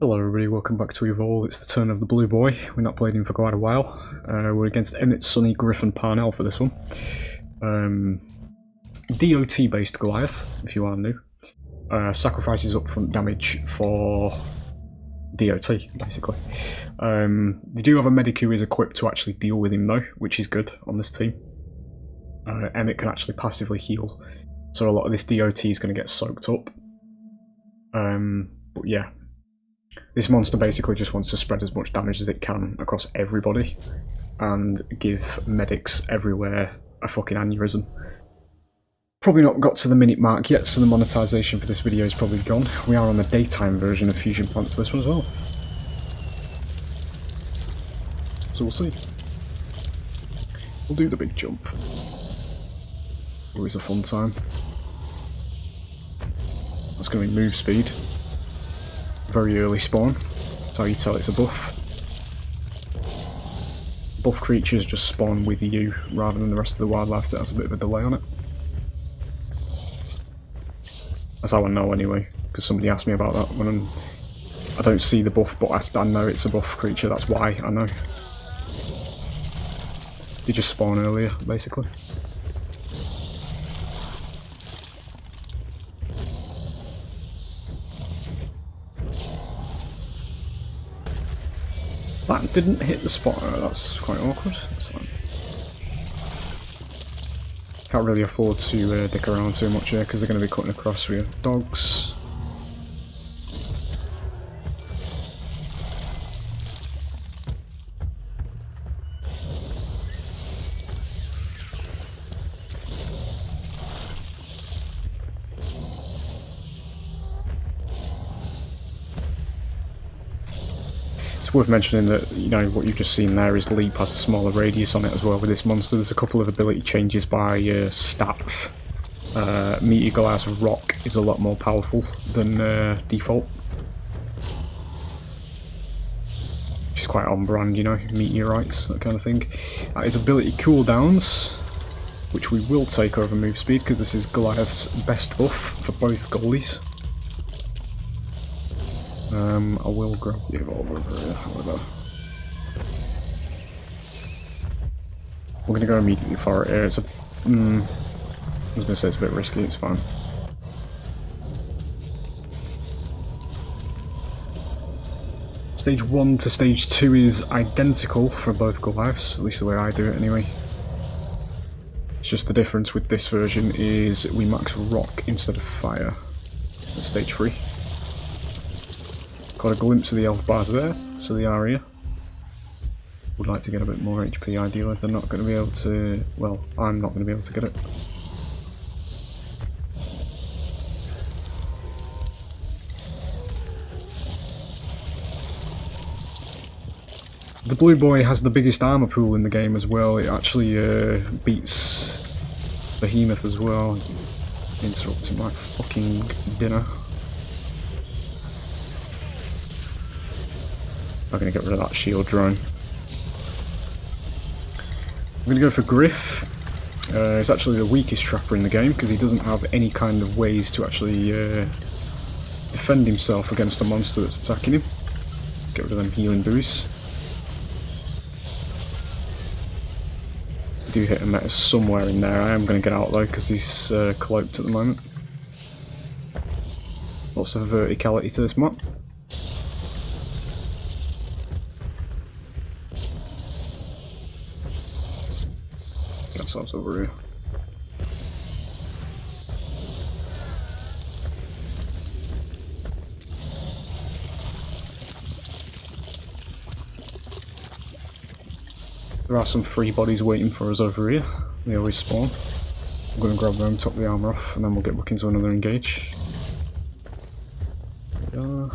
Hello everybody, welcome back to Evolve. It's the turn of the blue boy. We're not played him for quite a while. We're against Emmett, Sonny, Griffin, Parnell for this one. DOT based Goliath, if you are new. Sacrifices upfront damage for DOT, basically. They do have a medic who is equipped to actually deal with him though, which is good on this team. Emmett can actually passively heal, so a lot of this DOT is going to get soaked up. But yeah. This monster basically just wants to spread as much damage as it can across everybody and give medics everywhere a fucking aneurysm. Probably not got to the minute mark yet, so the monetization for this video is probably gone. We are on the daytime version of Fusion Plant for this one as well. So we'll see. We'll do the big jump. Always a fun time. That's going to be move speed. Very early spawn, that's how you tell it's a buff. Buff creatures just spawn with you rather than the rest of the wildlife that has a bit of a delay on it. That's how I know anyway, because somebody asked me about that when I don't see the buff, but I know it's a buff creature, that's why I know. They just spawn earlier, basically. That didn't hit the spot, that's quite awkward. That's fine. Can't really afford to dick around too much here because they're going to be cutting across with dogs. Worth mentioning that, you know, what you've just seen there is Leap has a smaller radius on it as well with this monster. There's a couple of ability changes by stats. METEOR Goliath's Rock is a lot more powerful than default. Which is quite on brand, you know, meteorites, that kind of thing. His ability cooldowns, which we will take over move speed because this is Goliath's best buff for both goalies. I will grab the evolve over here, however. We're gonna go immediately for it here. It's a I was gonna say it's a bit risky, it's fine. Stage 1 to stage 2 is identical for both Goliaths, at least the way I do it anyway. It's just the difference with this version is we max rock instead of fire at stage 3. Got a glimpse of the health bars there, so they are here. Would like to get a bit more HP ideally. They're not going to be able to, well, I'm not going to be able to get it. The blue boy has the biggest armor pool in the game as well. It actually beats Behemoth as well. Interrupting my fucking dinner. I'm going to get rid of that shield drone. I'm going to go for Griff. He's actually the weakest trapper in the game because he doesn't have any kind of ways to actually defend himself against a monster that's attacking him. Get rid of them healing buoys. I do hit a meta somewhere in there. I am going to get out though because he's cloaked at the moment. Lots of verticality to this map. Ourselves over here. There are some free bodies waiting for us over here. They always spawn. I'm going to grab them, top the armor off, and then we'll get back into another engage. There we are.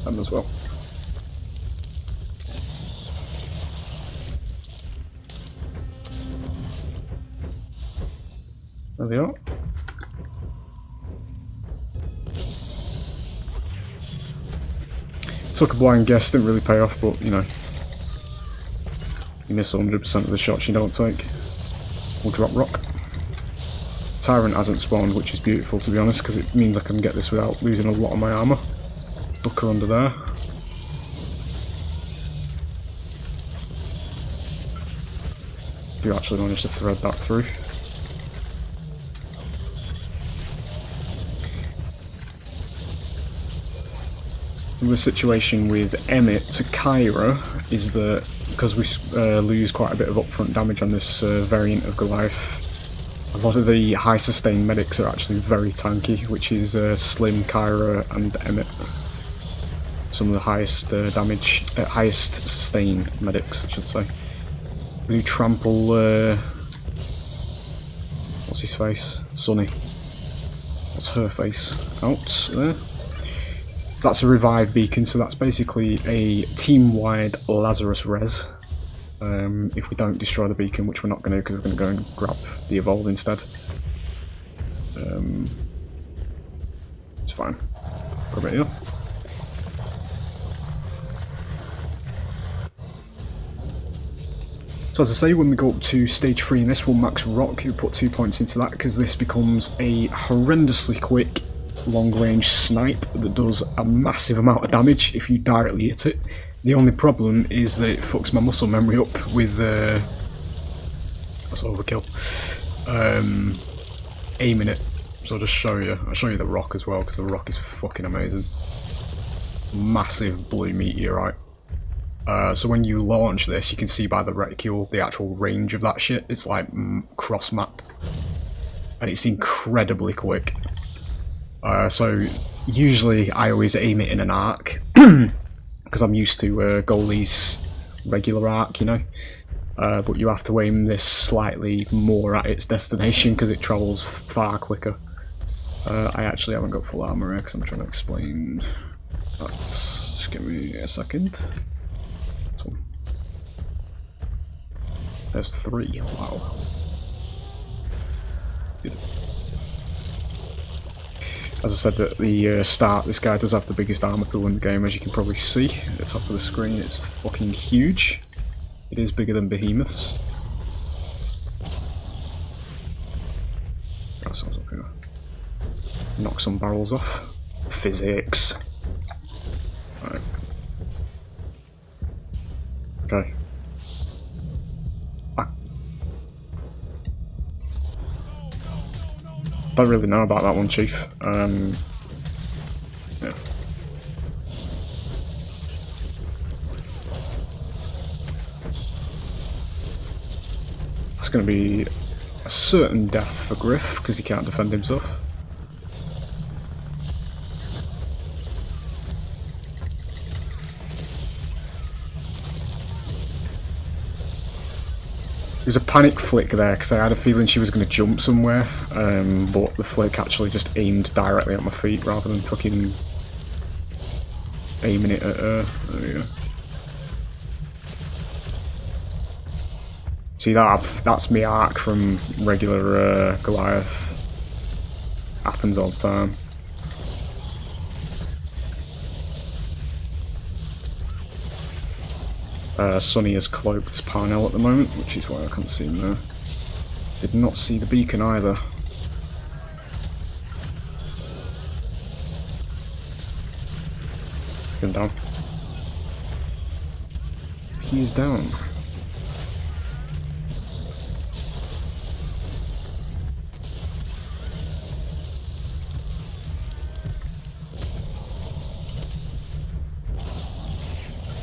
Them as well. There they are. Took a blind guess, didn't really pay off, but you know, You miss 100% of the shots you don't take. We'll drop rock. Tyrant hasn't spawned, which is beautiful to be honest, because it means I can get this without losing a lot of my armour. Duck her under there. You actually managed to thread that through. The situation with Emmett to Kyra is that because we lose quite a bit of upfront damage on this variant of Goliath, a lot of the high sustain medics are actually very tanky, which is Slim, Kyra and Emmett. Some of the highest damage, highest sustain medics I should say. We do trample, what's his face? Sunny. What's her face? Out there. That's a revive beacon, so that's basically a team-wide Lazarus res. If we don't destroy the beacon, which we're not going to because we're going to go and grab the evolve instead. It's fine. Grab it here. So as I say, when we go up to stage 3 in this, we'll max rock. You put 2 points into that because this becomes a horrendously quick long-range snipe that does a massive amount of damage if you directly hit it. The only problem is that it fucks my muscle memory up with that's overkill. Aiming it. So I'll just show you. I'll show you the rock as well because the rock is fucking amazing. Massive blue meteorite. So when you launch this, you can see by the reticule the actual range of that shit. It's like cross map, and it's incredibly quick. So usually I always aim it in an arc because I'm used to Goalie's regular arc, you know. But you have to aim this slightly more at its destination because it travels far quicker. I actually haven't got full armor here because I'm trying to explain that. Just give me a second. There's 3. Wow. Good. As I said at the start, this guy does have the biggest armor pool in the game, as you can probably see at the top of the screen. It's fucking huge. It is bigger than behemoths. That sounds up here. Knock some barrels off. Physics. Right. Okay. Don't really know about that one, Chief. Yeah. That's going to be a certain death for Griff because he can't defend himself. It was a panic flick there because I had a feeling she was going to jump somewhere, but the flick actually just aimed directly at my feet rather than fucking aiming it at her. There we go. See that's me arc from regular Goliath. Happens all the time. Sunny has cloaked Parnell at the moment, which is why I can't see him there. Did not see the beacon either. Him down. He is down.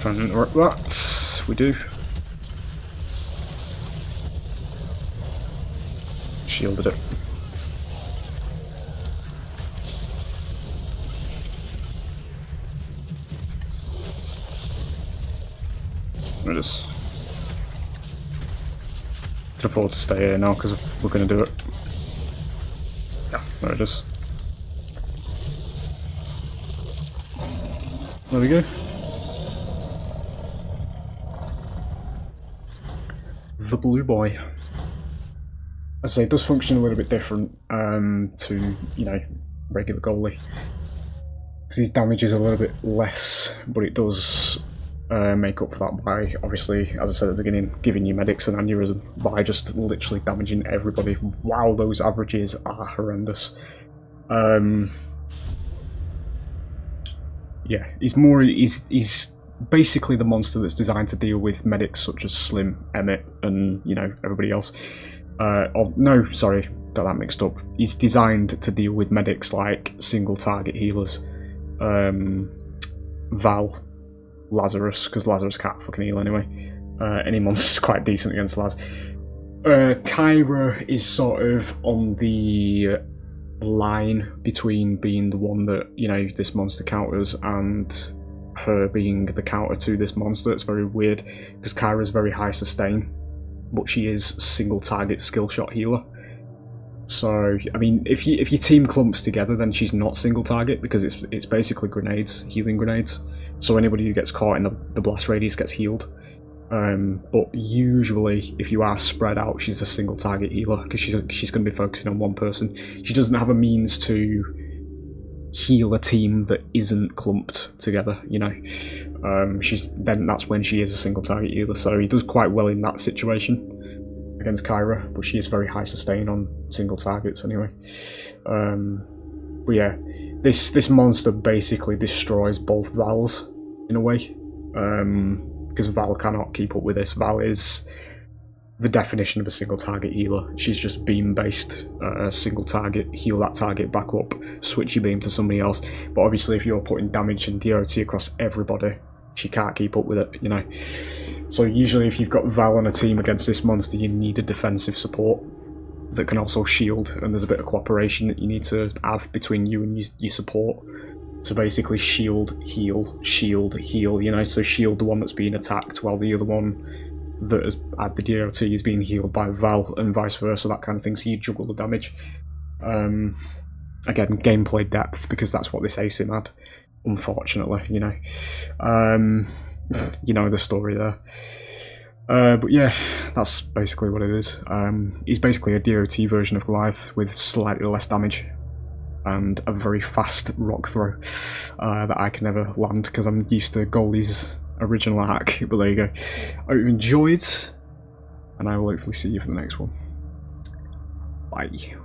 Trying to interrupt that. We do. Shielded it. There it is. Can afford to stay here now because we're going to do it. Yeah, there it is. There we go. The blue boy. As I say, it does function a little bit different to, you know, regular goalie. Because his damage is a little bit less, but it does make up for that by, obviously, as I said at the beginning, giving you medics an aneurysm by just literally damaging everybody. Wow, those averages are horrendous. Yeah, he's basically the monster that's designed to deal with medics such as Slim, Emmett, and, you know, everybody else. No, sorry, got that mixed up. He's designed to deal with medics like single target healers, Val, Lazarus, because Lazarus can't fucking heal anyway. Any monster's quite decent against Laz. Kyra is sort of on the line between being the one that, you know, this monster counters and her being the counter to this monster. It's very weird because Kyra's very high sustain, but she is single target skill shot healer. So I mean, if you team clumps together, then she's not single target because it's basically grenades, healing grenades. So anybody who gets caught in the blast radius gets healed. But usually, if you are spread out, she's a single target healer because she's going to be focusing on one person. She doesn't have a means to heal a team that isn't clumped together, you know. That's when she is a single target healer. So he does quite well in that situation against Kyra, but she is very high sustain on single targets anyway. But yeah, this monster basically destroys both Vals in a way. Because Val cannot keep up with this. Val is the definition of a single target healer. She's just beam based, single target, heal that target back up, switch your beam to somebody else. But obviously if you're putting damage and DOT across everybody, she can't keep up with it, you know. So usually if you've got Val on a team against this monster, you need a defensive support that can also shield, and there's a bit of cooperation that you need to have between you and your support to basically shield, heal, you know, so shield the one that's being attacked while the other one that has had the DOT is being healed by Val, and vice versa, that kind of thing, so you juggle the damage. Again, gameplay depth, because that's what this ASIM had, unfortunately, you know. You know the story there. But yeah, that's basically what it is. He's basically a DOT version of Goliath with slightly less damage and a very fast rock throw that I can never land because I'm used to Goalie's original hack. But there you go. I hope you enjoyed, and I will hopefully see you for the next one. Bye.